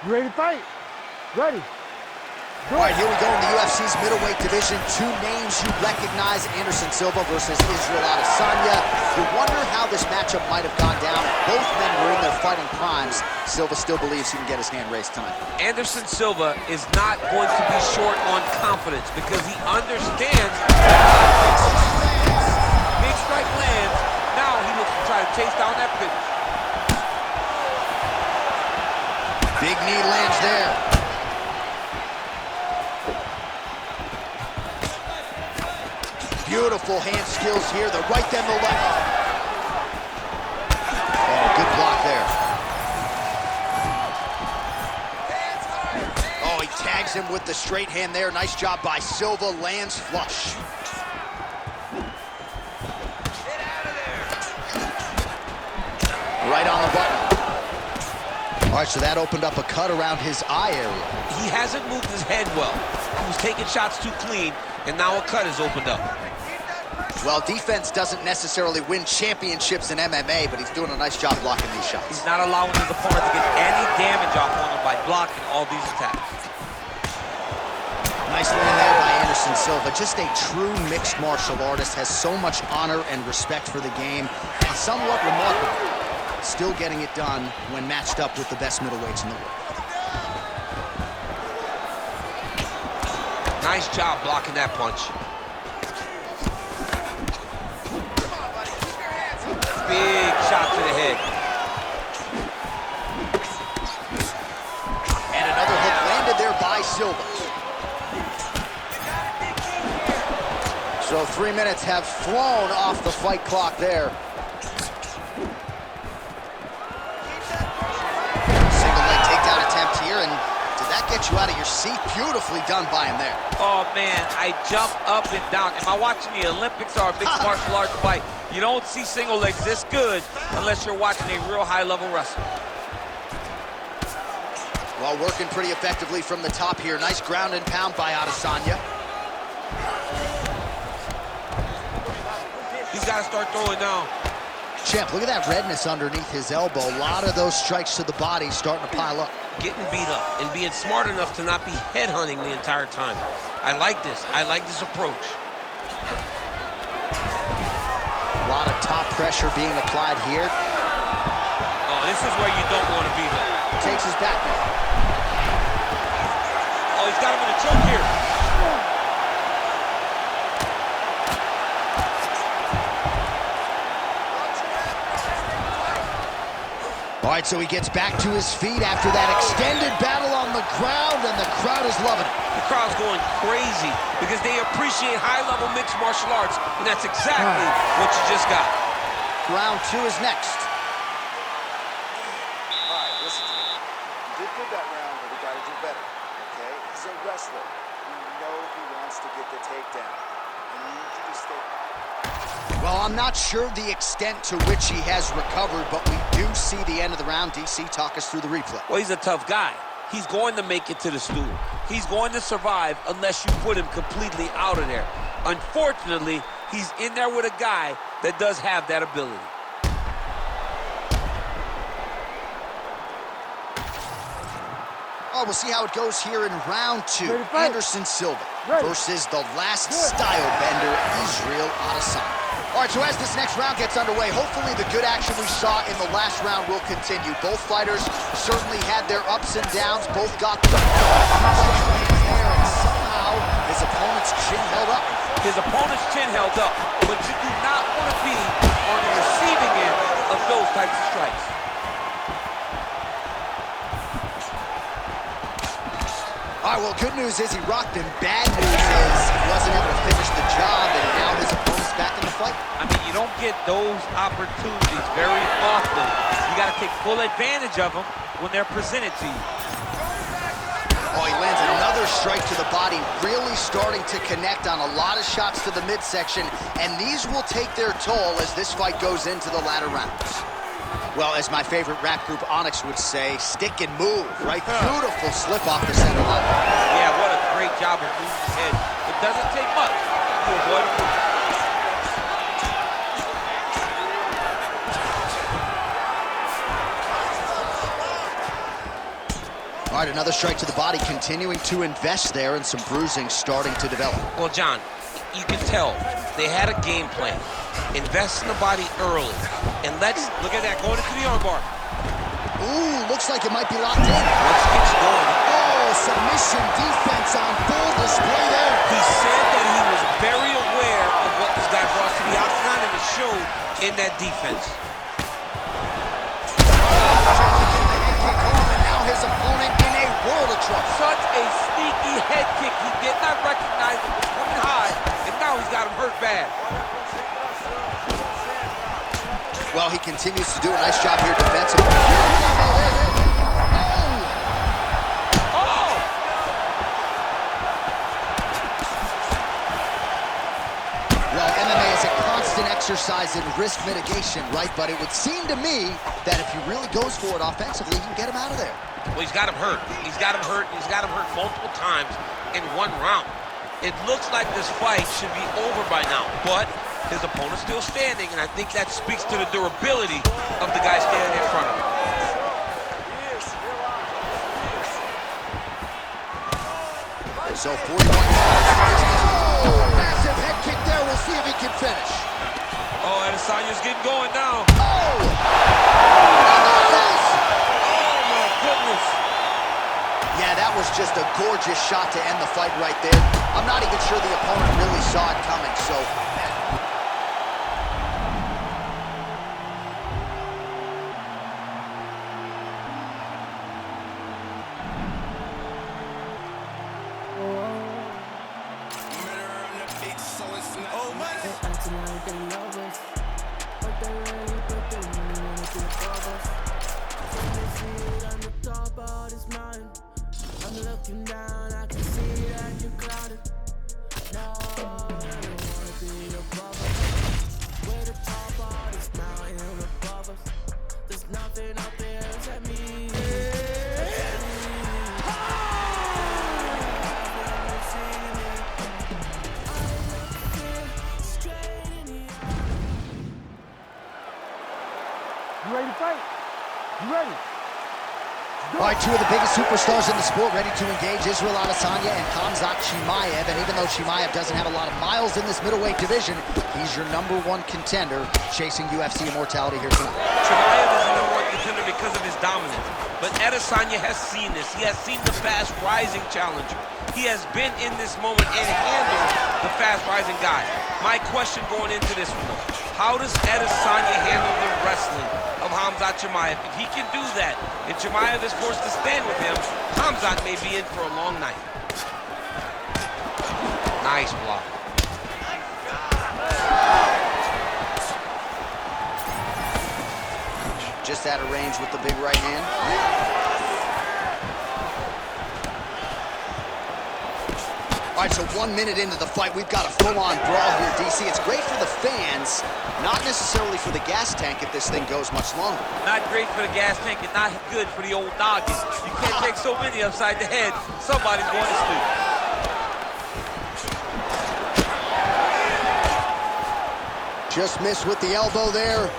You ready to fight? Ready. All right, here we go in the UFC's middleweight division. Two names you recognize, Anderson Silva versus Israel Adesanya. You wonder how this matchup might have gone down. Both men were in their fighting primes. Silva still believes he can get his hand raised tonight. Anderson Silva is not going to be short on confidence because he understands big strike lands. Now he looks to try to chase down that finish. Big knee lands there. Beautiful hand skills here. The right, then the left. Oh, good block there. Oh, he tags him with the straight hand there. Nice job by Silva. Lands flush. Right on the button. All right, so that opened up a cut around his eye area. He hasn't moved his head well. He was taking shots too clean, and now a cut has opened up. Well, defense doesn't necessarily win championships in MMA, but he's doing a nice job blocking these shots. He's not allowing his opponent to get any damage off on him by blocking all these attacks. Nice land there by Anderson Silva. Just a true mixed martial artist, has so much honor and respect for the game, and somewhat remarkable. Still getting it done when matched up with the best middleweights in the world. Nice job blocking that punch. Big shot to the head. And another hook landed there by Silva. So 3 minutes have flown off the fight clock there. Single leg takedown attempt here, and did that get you out of your seat? Beautifully done by him there. Oh man, I jump up and down. Am I watching the Olympics or a mixed martial arts fight? You don't see single legs this good unless you're watching a real high-level wrestler. Well, working pretty effectively from the top here. Nice ground and pound by Adesanya. He's got to start throwing down. Champ, look at that redness underneath his elbow. A lot of those strikes to the body starting to pile up. Getting beat up and being smart enough to not be headhunting the entire time. I like this. I like this approach. A lot of top pressure being applied here. Oh, this is where you don't want to be there. Takes his back now. Oh, he's got him in a choke here. All right, so he gets back to his feet after that extended battle on the ground, and the crowd is loving it. The crowd's going crazy because they appreciate high-level mixed martial arts, and that's exactly what you just got. Round 2 is next. All right, listen to me. You did good that round, but we got to do better, okay? He's a wrestler. We know he wants to get the takedown. I need you to stay... Well, I'm not sure the extent to which he has recovered, but we do see the end of the round. DC, talk us through the replay. Well, he's a tough guy. He's going to make it to the stool. He's going to survive unless you put him completely out of there. Unfortunately, he's in there with a guy that does have that ability. Oh, we'll see how it goes here in round 2. Anderson Silva versus the last style bender, Israel Adesanya. All right, so as this next round gets underway, hopefully the good action we saw in the last round will continue. Both fighters certainly had their ups and downs. Both got the there, and somehow his opponent's chin held up. His opponent's chin held up, but you do not want to be on the receiving end of those types of strikes. All right, well, good news is he rocked him. Bad news is he wasn't able to finish the job, and now his opponent's back in the fight. I mean, you don't get those opportunities very often. You got to take full advantage of them when they're presented to you. Oh, he lands another strike to the body, really starting to connect on a lot of shots to the midsection, and these will take their toll as this fight goes into the latter rounds. Well, as my favorite rap group Onyx would say, stick and move, right? Beautiful slip off the center line. Yeah, what a great job of moving his head. It doesn't take much to avoid a move. All All right, another strike to the body, continuing to invest there, and some bruising starting to develop. Well, John, you can tell they had a game plan. Invest in the body early. And let's look at that, going into the armbar. Ooh, looks like it might be locked in. Once it gets going. Oh, submission defense on full display there. He said that he was very aware of what this guy brought to the octagon, and it showed in that defense. And now his opponent in a world of trouble. Such a sneaky head kick. He did not recognize it was coming high, and now he's got him hurt bad. Well, he continues to do a nice job here defensively. Oh! Well, MMA is a constant exercise in risk mitigation, right? But it would seem to me that if he really goes for it offensively, he can get him out of there. Well, he's got him hurt. He's got him hurt. He's got him hurt multiple times in one round. It looks like this fight should be over by now, but his opponent's still standing, and I think that speaks to the durability of the guy standing in front of him. So 41 yards. Oh, massive head kick there. We'll see if he can finish. Oh, Adesanya's getting going now. Oh! Oh, my goodness. Yeah, that was just a gorgeous shot to end the fight right there. I'm not even sure the opponent really saw it coming, so... You ready to fight? You ready? All right, two of the biggest superstars in the sport ready to engage, Israel Adesanya and Khamzat Chimaev. And even though Chimaev doesn't have a lot of miles in this middleweight division, he's your #1 contender chasing UFC immortality here tonight. Chimaev is the #1 contender because of his dominance. But Adesanya has seen this. He has seen the fast-rising challenger. He has been in this moment and handled the fast-rising guy. My question going into this one, how does Adesanya handle the wrestling of Khamzat Chimaev? If he can do that, and Chimaev is forced to stand with him, Khamzat may be in for a long night. Nice block. Just out of range with the big right hand. All right, so 1 minute into the fight, we've got a full-on brawl here, DC. It's great for the fans, not necessarily for the gas tank if this thing goes much longer. Not great for the gas tank and not good for the old noggin. You can't take so many upside the head. Somebody's going to sleep. Just missed with the elbow there.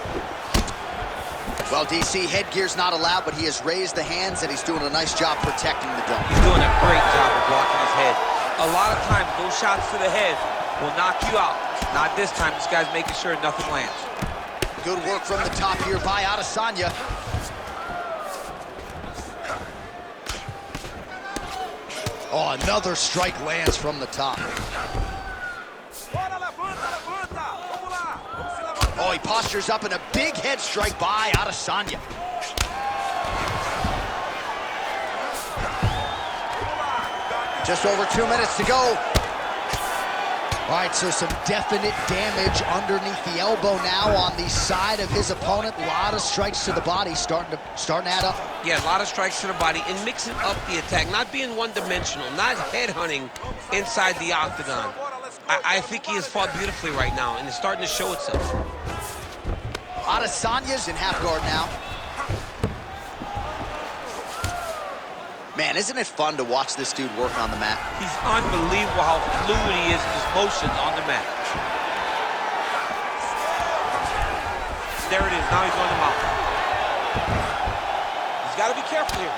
Well, DC, headgear's not allowed, but he has raised the hands, and he's doing a nice job protecting the dome. He's doing a great job of blocking his head. A lot of times, those shots to the head will knock you out. Not this time. This guy's making sure nothing lands. Good work from the top here by Adesanya. Oh, another strike lands from the top. Oh, he postures up in a big head strike by Adesanya. Just over 2 minutes to go. All right, so some definite damage underneath the elbow now on the side of his opponent. A lot of strikes to the body starting to add up. Yeah, a lot of strikes to the body and mixing up the attack, not being one-dimensional, not headhunting inside the octagon. I think he has fought beautifully right now, and it's starting to show itself. Adesanya's in half guard now. Man, isn't it fun to watch this dude work on the mat? He's unbelievable how fluid he is in his motions on the mat. There it is. Now he's on the mount. He's got to be careful here.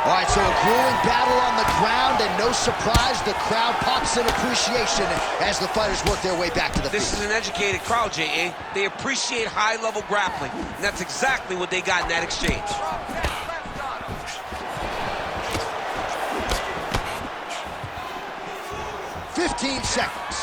All right, so a grueling battle on the ground, and no surprise, the crowd pops in appreciation as the fighters work their way back to the field. This is an educated crowd, J.A. They appreciate high-level grappling, and that's exactly what they got in that exchange. 15 seconds.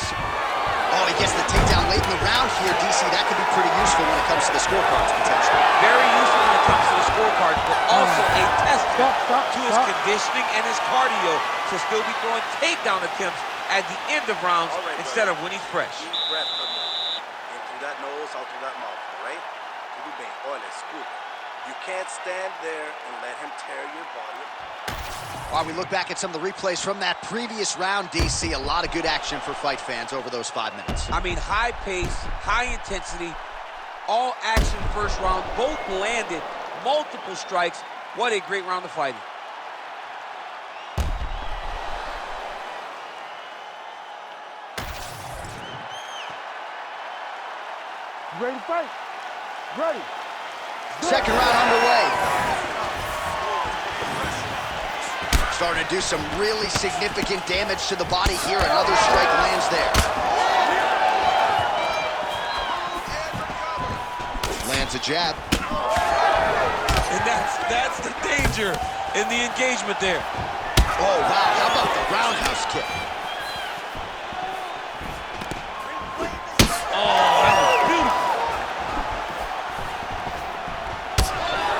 Oh, he gets the takedown late in the round here, DC. That could be pretty useful when it comes to the scorecards, potentially. Very useful when it comes to the scorecards, but also a testament to his conditioning and his cardio to still be throwing takedown attempts at the end of rounds instead of when he's fresh. Deep breath from you. In through that nose, out through that mouth, all right? Tudo bem. Olha, escuta. You can't stand there and let him tear your body apart. While we look back at some of the replays from that previous round, DC, a lot of good action for fight fans over those 5 minutes. I mean, high pace, high intensity, all action first round, both landed, multiple strikes. What a great round of fighting. You ready to fight? Ready. Second round underway. Starting to do some really significant damage to the body here. Another strike lands there. Lands a jab. And that's the danger in the engagement there. Oh, wow. How about the roundhouse kick? Oh, that was beautiful.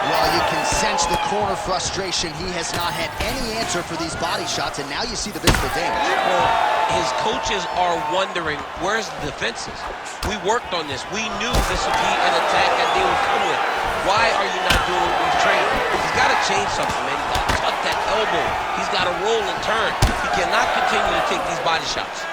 Well, you can sense the corner frustration. He has not had any answer for these body shots, and now you see the visible damage. Well, his coaches are wondering, where's the defenses? We worked on this. We knew this would be an attack that they would come with. Why are you not doing what we've trained? He's got to change something, man. He's got to tuck that elbow. He's got to roll and turn. He cannot continue to take these body shots.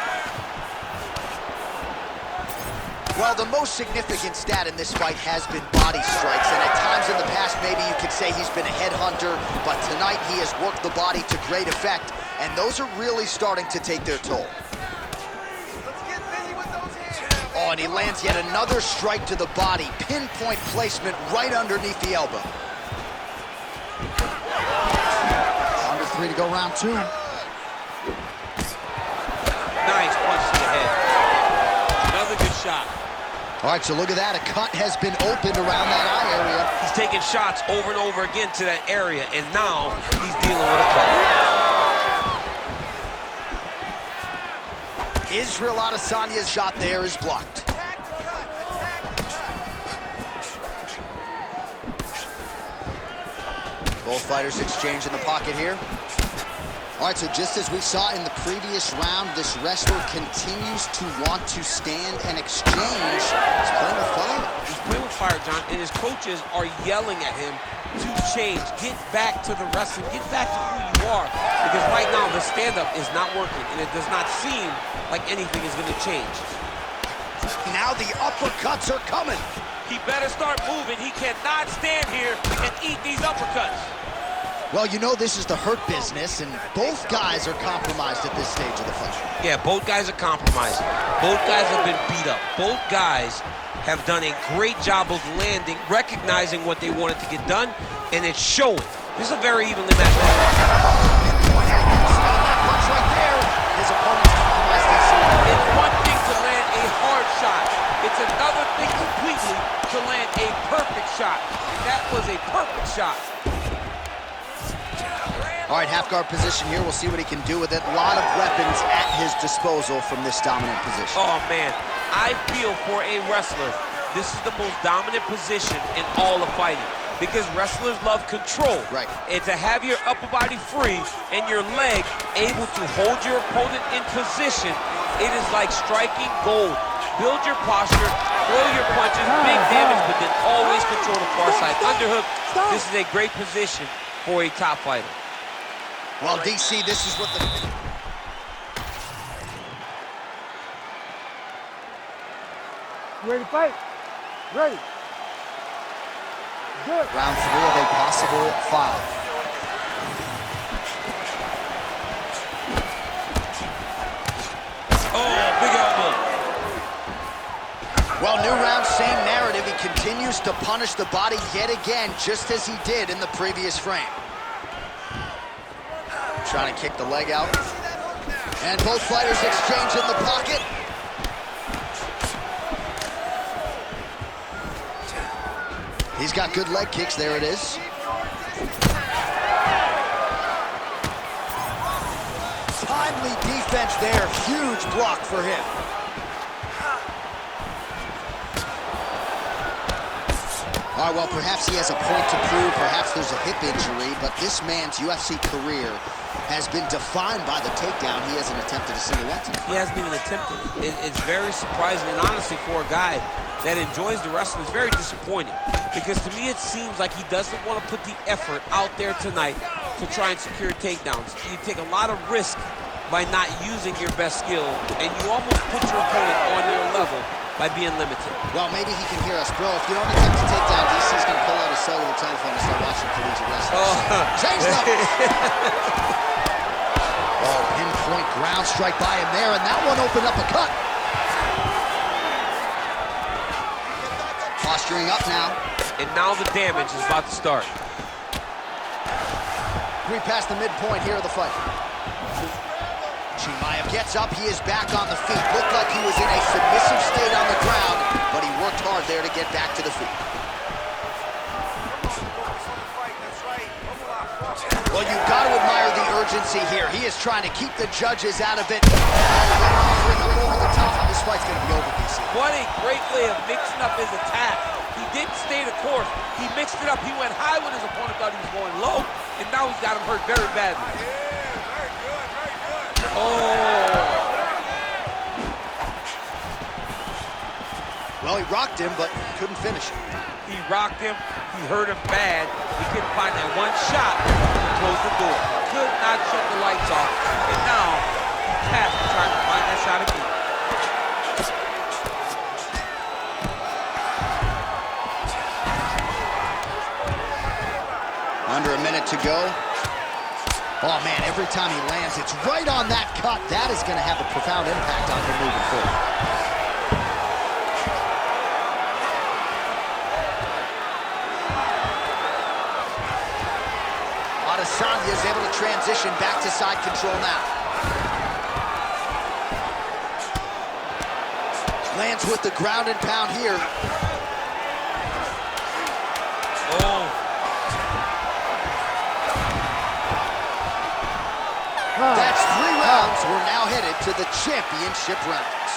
Well, the most significant stat in this fight has been body strikes, and at times in the past, maybe you could say he's been a headhunter, but tonight he has worked the body to great effect, and those are really starting to take their toll. Oh, and he lands yet another strike to the body. Pinpoint placement right underneath the elbow. Under 3 to go, round 2. Nice punch to the head. Another good shot. All right, so look at that. A cut has been opened around that eye area. He's taking shots over and over again to that area, and now he's dealing with a cut. Israel Adesanya's shot there is blocked. Both fighters exchange in the pocket here. All right, so just as we saw in the previous round, this wrestler continues to want to stand and exchange. He's playing with fire. He's playing with fire, John, and his coaches are yelling at him to change. Get back to the wrestling. Get back to who you are. Because right now, the stand-up is not working, and it does not seem like anything is going to change. Now the uppercuts are coming. He better start moving. He cannot stand here and eat these uppercuts. Well, you know this is the hurt business, and both guys are compromised at this stage of the fight. Yeah, both guys are compromised. Both guys have been beat up. Both guys have done a great job of landing, recognizing what they wanted to get done, and it's showing. This is a very evenly matched fight. That punch right there. His opponent's compromised this season. It's one thing to land a hard shot. It's another thing completely to land a perfect shot. And that was a perfect shot. All right, half guard position here. We'll see what he can do with it. A lot of weapons at his disposal from this dominant position. Oh, man. I feel for a wrestler, this is the most dominant position in all of fighting. Because wrestlers love control. Right. And to have your upper body free and your leg able to hold your opponent in position, it is like striking gold. Build your posture, throw your punches, big damage, but then always control the far side. Underhook, this is a great position for a top fighter. Well, DC, this is what the... You ready to fight? Ready. Good. Round 3 of a possible 5. Oh, big elbow. Well, new round, same narrative. He continues to punish the body yet again, just as he did in the previous frame. trying to kick the leg out. And both fighters exchange in the pocket. He's got good leg kicks. There it is. Timely defense there. Huge block for him. All right, well, perhaps he has a point to prove. Perhaps there's a hip injury, but this man's UFC career has been defined by the takedown. He hasn't attempted a single one tonight. He hasn't even attempted it. It's very surprising, and honestly, for a guy that enjoys the wrestling, it's very disappointing. Because to me, it seems like he doesn't want to put the effort out there tonight to try and secure takedowns. You take a lot of risk by not using your best skill, and you almost put your opponent on your level by being limited. Well, maybe he can hear us. Bro, if you don't attempt to take down, DC's going to pull out his cellular telephone and start watching collegiate wrestling. Change levels! Oh, pinpoint ground strike by him there, and that one opened up a cut. Posturing up now. And now the damage is about to start. 3 past the midpoint here of the fight. Chimaev gets up, he is back on the feet. Looked like he was in a submissive state on the ground, but he worked hard there to get back to the feet. Well, you've got to admire the urgency here. He is trying to keep the judges out of it. Over the top. This fight's going to be over, DC. What a great way of mixing up his attack. He didn't stay the course. He mixed it up. He went high when his opponent thought he was going low, and now he's got him hurt very badly. Oh. Well, he rocked him, but couldn't finish it. He rocked him. He hurt him bad. He couldn't find that one shot to close the door. Could not shut the lights off. And now he has to try to find that shot again. Under a minute to go. Oh, man, every time he lands, it's right on that cut. That is going to have a profound impact on him moving forward. Adesanya is able to transition back to side control now. Lands with the ground and pound here. Oh. That's 3 rounds. We're now headed to the championship rounds.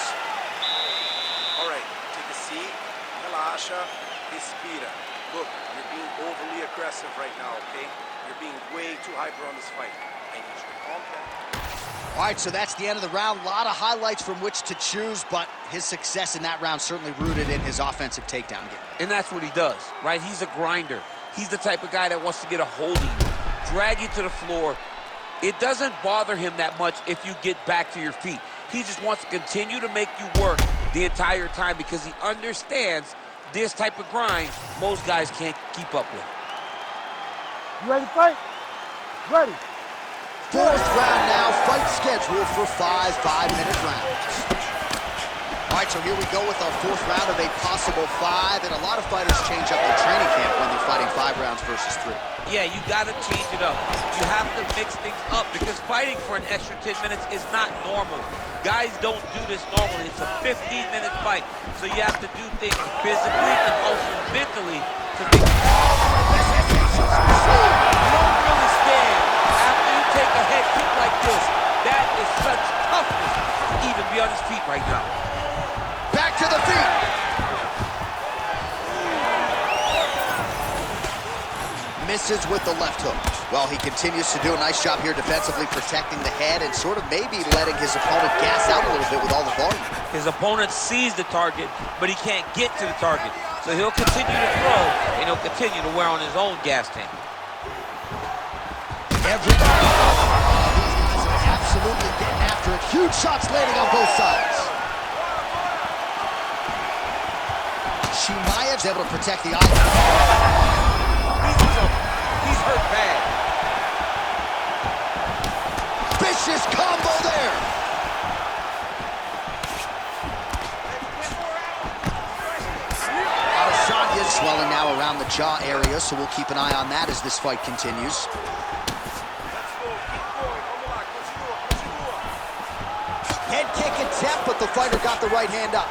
All right, take a seat. Relaxa. Respira. Look, you're being overly aggressive right now, okay? You're being way too hyper on this fight. I need you to calm down. All right, so that's the end of the round. A lot of highlights from which to choose, but his success in that round certainly rooted in his offensive takedown game. And that's what he does, right? He's a grinder. He's the type of guy that wants to get a hold of you, drag you to the floor. It doesn't bother him that much if you get back to your feet. He just wants to continue to make you work the entire time because he understands this type of grind most guys can't keep up with. You ready to fight? Ready. 4th round now, fight scheduled for 5 5-minute rounds. All right, so here we go with our 4th round of a possible 5, and a lot of fighters change up their training camp when they're fighting 5 rounds versus 3. Yeah, you gotta change it up. You have to mix things up because fighting for an extra 10 minutes is not normal. Guys don't do this normally. It's a 15-minute fight, so you have to do things physically and also mentally to make it. You don't really stand after you take a head kick like this. That is such toughness to even be on his feet right now. Back to the feet. Misses with the left hook. Well, he continues to do a nice job here defensively, protecting the head and sort of maybe letting his opponent gas out a little bit with all the volume. His opponent sees the target, but he can't get to the target. So he'll continue to throw, and he'll continue to wear on his own gas tank. Everybody, these guys are absolutely getting after it. Huge shots landing on both sides. Chimaev's able to protect the eye. He's hurt bad. Vicious combo there. Adesanya's swelling now around the jaw area, so we'll keep an eye on that as this fight continues. Head kick attempt, but the fighter got the right hand up.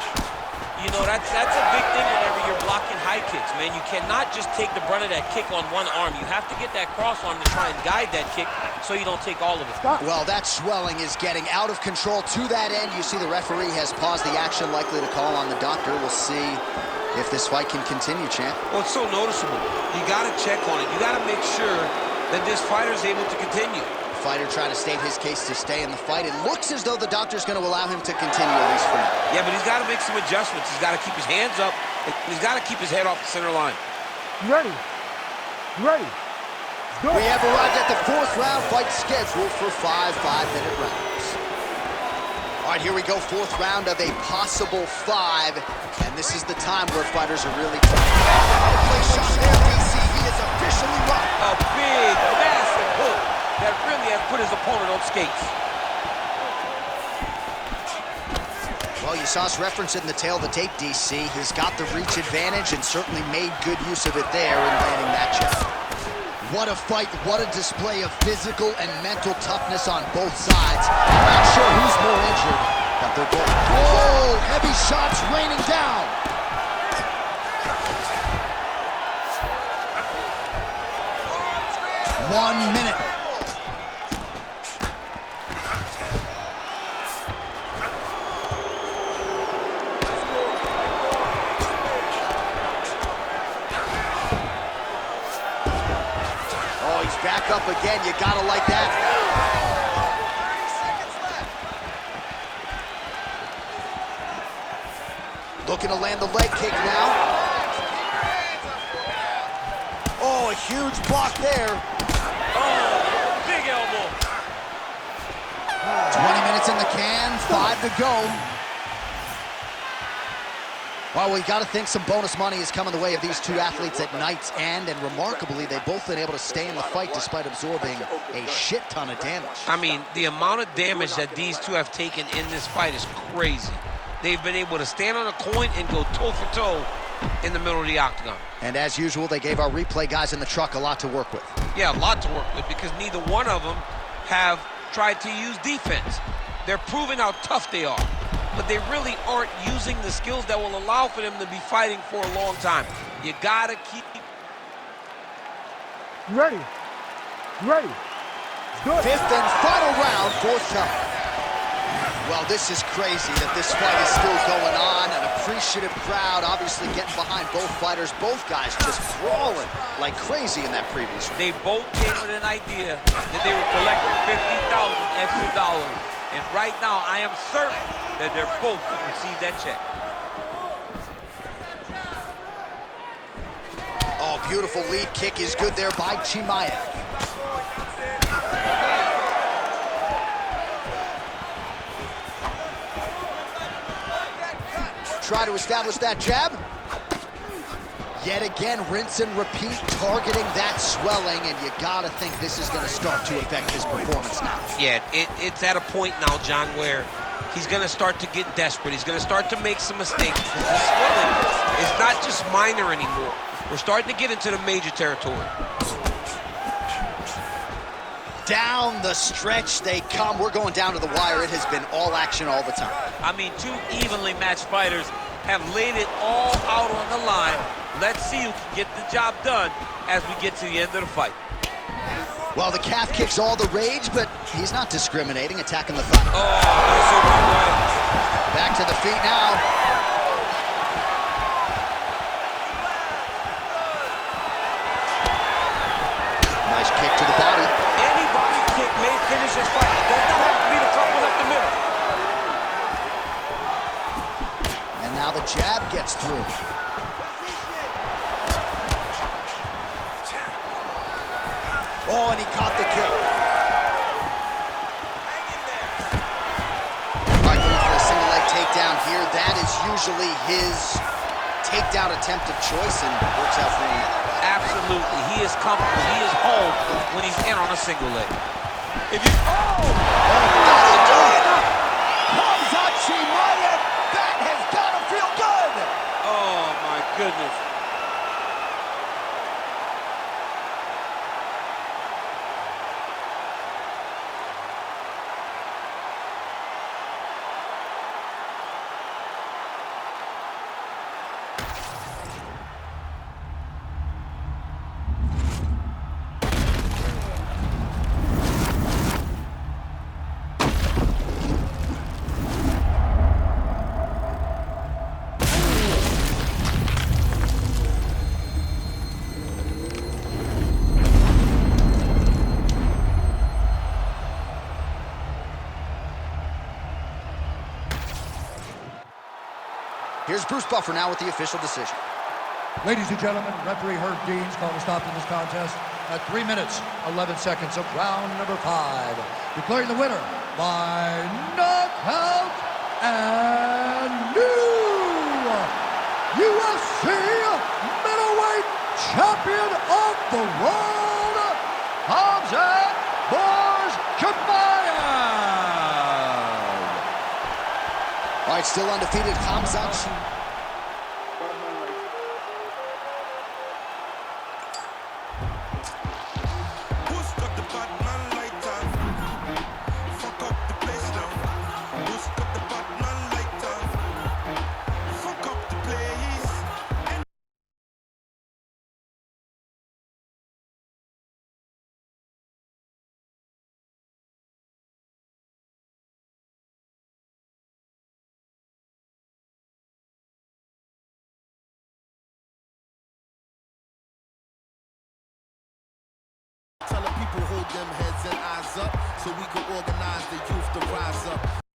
You know, that's a big thing whenever you're blocking high kicks, man. You cannot just take the brunt of that kick on one arm. You have to get that cross arm to try and guide that kick so you don't take all of it. Stop. Well, that swelling is getting out of control to that end. You see the referee has paused the action, likely to call on the doctor. We'll see if this fight can continue, champ. Well, it's so noticeable. You got to check on it. You got to make sure that this fighter is able to continue. Fighter trying to state his case to stay in the fight. It looks as though the doctor's going to allow him to continue, at least for now. Yeah, but he's got to make some adjustments. He's got to keep his hands up. He's got to keep his head off the center line. You ready? You ready? Good. We have arrived at the 4th round, fight scheduled for 5 5-minute rounds. All right, here we go, 4th round of a possible 5, and this is the time where fighters are really trying. Play shot there, DC. He is officially rocked. A big, massive hook that really has put his opponent on skates. Well, you saw us reference it in the tail of the tape, DC. He's got the reach advantage and certainly made good use of it there in landing that jab. What a fight, what a display of physical and mental toughness on both sides. I'm not sure who's more injured, but they're both. Whoa, heavy shots raining down. One minute. Oh, he's back up again. You gotta like that. 30 seconds left. Looking to land the leg kick now. Oh, a huge block there. Oh, big elbow. 20 minutes in the can, 5 to go. Well, we got to think some bonus money is coming the way of these two athletes at night's end, and remarkably, they've both been able to stay in the fight despite absorbing a shit ton of damage. I mean, the amount of damage that these two have taken in this fight is crazy. They've been able to stand on a coin and go toe-for-toe in the middle of the octagon. And as usual, they gave our replay guys in the truck a lot to work with. Yeah, a lot to work with because neither one of them have tried to use defense. They're proving how tough they are, but they really aren't using the skills that will allow for them to be fighting for a long time. You gotta keep... You ready? You ready? Good. 5th and final round, 4th time. Well, this is crazy that this fight is still going on. An appreciative crowd obviously getting behind both fighters. Both guys just brawling like crazy in that previous round. They both came with an idea that they were collecting $50,000 extra dollars. And right now, I am certain that they're both going to receive that check. Oh, beautiful lead kick is good there by Chimaev. Try to establish that jab. Yet again, rinse and repeat, targeting that swelling, and you gotta think this is gonna start to affect his performance now. Yeah, it's at a point now, John, where he's gonna start to get desperate. He's gonna start to make some mistakes. The swelling is not just minor anymore. We're starting to get into the major territory. Down the stretch they come. We're going down to the wire. It has been all action all the time. I mean, two evenly matched fighters have laid it all out on the line. Let's see who can get the job done as we get to the end of the fight. Well, the calf kick's all the rage, but he's not discriminating, attacking the thigh. Oh, that's a good way. Back to the feet now. Nice kick to the body. Any body kick may finish this fight. It does not have to be the front one up the middle. And now the jab gets through. Oh, and he caught the kick. All right, going for a single leg takedown here. That is usually his takedown attempt of choice, and works out for him. Absolutely. He is comfortable. He is home when he's in on a single leg. If you... Oh! That has got to feel good! Oh, my goodness. Here's Bruce Buffer now with the official decision. Ladies and gentlemen, referee Herb Dean's called a stop to this contest at 3 minutes, 11 seconds of round number 5. Declaring the winner by knockout and new UFC middleweight champion of the world, Khamzat Chimaev. All right, still undefeated, Khamzat. Telling people hold them heads and eyes up so we can organize the youth to rise up.